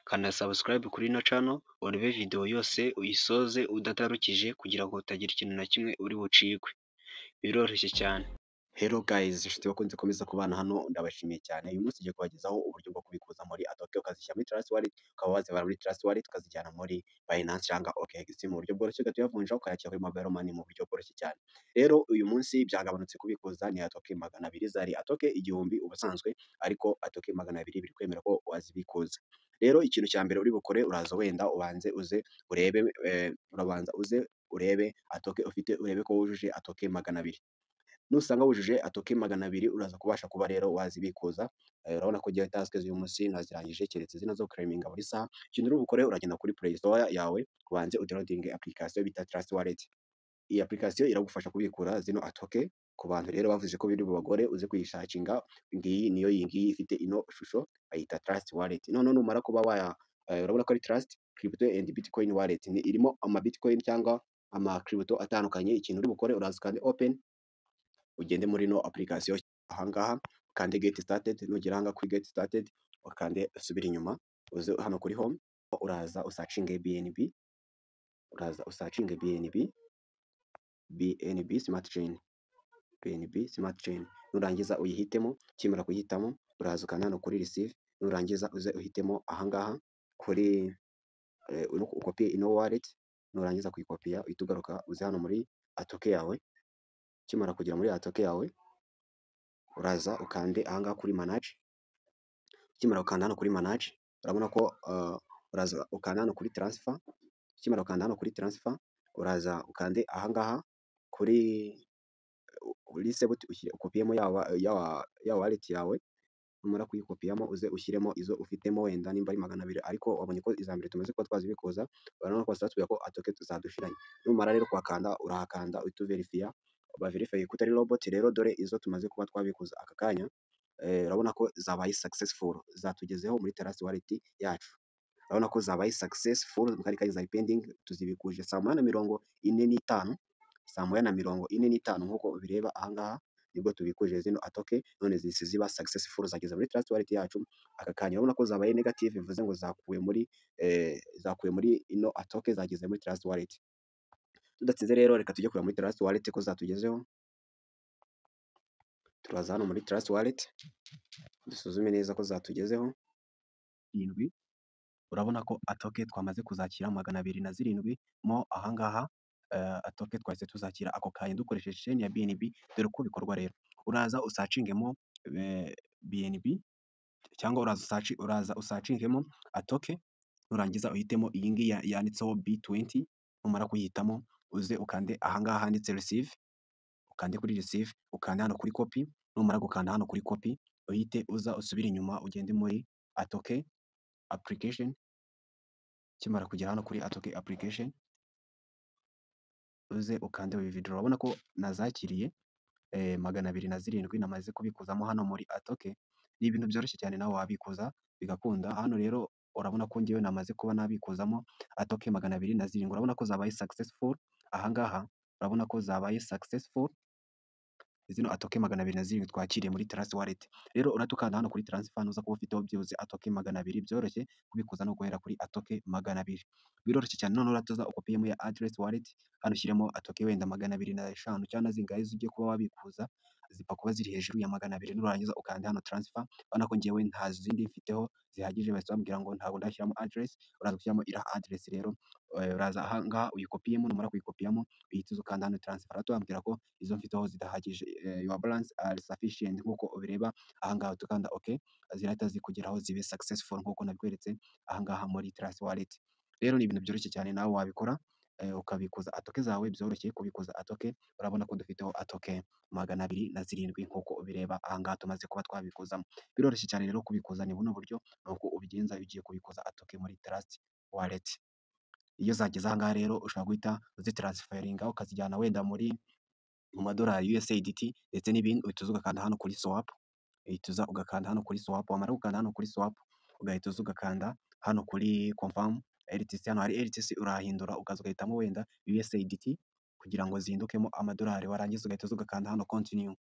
Kanda subscribe kuri ino channel urebe video yose uyisoze udatarukije kugira ngo utagira ikintu na kimwe uri bucikwe. Biroroshye cyane. Hello guys, inshuti bakunze komeza kubana hano ndabashimiye cyane. Uyu munsi ngiye kubagezaho uburyo bwo kubikuza muri Atoke ukazishyira muri Trust Wallet, ukaba wazibara muri Trust Wallet ukazijyana muri Binance cyangwa OKX mu buryo bworoshye ugahita ukayakira kuri mobile money mu buryo bworoshye cyane. Rero uyu munsi byagabanutse kubikuza ni Atoke 200 zari Atoke 1000 ubusanzwe, ariko Atoke 200 biri kwemera ko wazibikuza. Rero ikintu cya mbere uri bukore uraza wenda ubanze uze urebe urabanza uze urebe Atoke ufite, urebe ko wujuje Atoke 200. Nusanga wujuje Atoke 200 uraza kubasha kuba rero wazibikuza. Urabona ko gihe task z'uyu munsi nazirangije keretse zino zo claiminga buri saha. Ikintu uri bukore uragenda kuri Play Store yawe ubanze downloading application bita Trust Wallet. Iyi application iragufasha kubikura zino Atoke. Ku bantu rero bavuze ko biri bubagore uze kuyishacinga, ngiyi niyo yingiyi ifite ino shusho ayita Trust Wallet. None numara kuba waya urabona ko ari Trust Crypto and Bitcoin Wallet, ni irimo ama Bitcoin cyangwa ama crypto atandukanye. Ikintu uri bukore uraza kandi open, ugende muri no application ahangaha ukande get started. Nugera hanga kuri get started ukande usubira inyuma uze hano kuri home, uraza usacinge BNB, uraza usacinge BNB Smart Chain, BNB Smart Chain. Nurangiza uyihitemo, kimara kuyihitamo uraza ukanda hano kuri receive. Nurangiza uze uhitemo ahangaha kuri ukopiye ino wallet. Nurangiza kuyikopiya uhita ugaruka uze hano muri Atoke yawe. Kimara kugera muri Atoke yawe uraza ukande ahangaha kuri manage. Kimara ukanda hano kuri manage urabona ko uraza ukanda hano kuri transfer. Kimara ukanda hano kuri transfer uraza ukande ahangaha kuri reset ukopiyemo ya wallet yawe. Numara kuyikopiyamo uze ushyiremo izo ufitemo, wenda nimba ari 200, ariko wabonye ko izambere tumaze kuba twazibikuza barabona ko satubya ko Atoke tuzadushiranye. Numara rero kwakanda urahakanda uhita verify baverify ko utari robot. Rero dore izo tumaze kuba twabikuza aka kanya, urabona ko zabaye successful, zatugezeho muri Trust Wallet yacu. Urabona ko zabaye successful kari kari za pending, tuzibikuje saa 8:45, saa 8:45 nkuko ubireba ahangaha nibwo tubikuje zino Atoke. None zise ziba successful, zageze muri Trust Wallet yacu aka kanya. Urabona ko zabaye negative, bivuze ngo zakuwe muri ino Atoke, zageze muri Trust Wallet. Tudatsinze rero reka tujye kureba muri Trust Wallet ko zatugezeho. Turaza hano muri Trust Wallet dusuzume neza ko zatugezeho 7. Urabona ko Atoke twamaze kuzakira 207 mo ahangaha. Atoke twahise tuzakira ako kanya dukoresheje chain ya BNB. Dore uko bikorwa rero, uraza usacingemo BNB cyangwa uraza usacingemo Atoke. Nurangiza uhitemo iyi ngiyi yanditseho B20. Numara kuyihitamo uze ukande ahangaha handitse receive, ukande kuri receive, ukande hano kuri copy. Numara gukanda hano kuri copy uhite uza usubira inyuma ugende muri Atoke application. Kimara kugera hano kuri Atoke application uze ukande withdraw. Urabona ko nazakiriye 207 namaze kubikuzamo hano muri Atoke. Ni ibintu byoroshye cyane nawe wabikuza bigakunda. Hano rero urabona ko ngiye namaze kuba nabikuzamo Atoke 207. Urabona ko zabaye successful ahangaha, urabona ko zabaye successful zino Atoke 207 twakiriye muri Trust Wallet. Rero uratukanda hano kuri transfer nuza kuba ufiteho byibuze Atoke 200. Byoroshye kubikuza no guhera kuri Atoke 200, biroroshye cyane. None uratuza ukopiyemo ya address wallet, hano ushyiremo Atoke wenda 205 cyangwa zingahe ugiye kuba wabikuza, zipfa kuba ziri hejuru ya 200. Nurangiza ukanda hano transfer. Urabona ko ngiyewe nta zindi mfiteho zihagije, bahise bambwira ngo ntabwo ndashyiramo address. Uraza gushyiramo ira address rero, uraza ahangaha uyikopiyemo. Numara kuyikopiyamo uhita ukanda hano transfer. Bambwira ko izo mfiteho zidahagije, your balance are sufficient nkuko ubireba ahangaha. Tukanda OK, zirahita zikugeraho zibe successful nkuko nabikweretse ahangaha muri Trust Wallet. Rero ni ibintu byoroshye cyane nawe wabikora ukabikuza Atoke zawe. Byoroshye kubikuza Atoke. Urabona ko dufiteho Atoke 207 nkuko ubireba ahangaha tumaze kuba twabikuzamo. Biroroshye cyane rero kubikuza, ni buno buryo nuko ubigenza iyo ugiye kubikuza Atoke muri Trust Wallet. Iyo zageze ahangaha rero ushobora guhita uzitransferinga ukazijyana wenda muri mu madolari USDT ndetse n'ibindi. Uhita ugakanda hano kuri swap, uhita ugakanda hano kuri swap. Wamara gukanda hano kuri swap ugahita ugakanda hano kuri confirm RTC. Hano hari RTC urahindura ukaza ugahitamo wenda USDT kugira ngo zihindukemo amadolari. Warangiza ugahita ugakanda hano continue.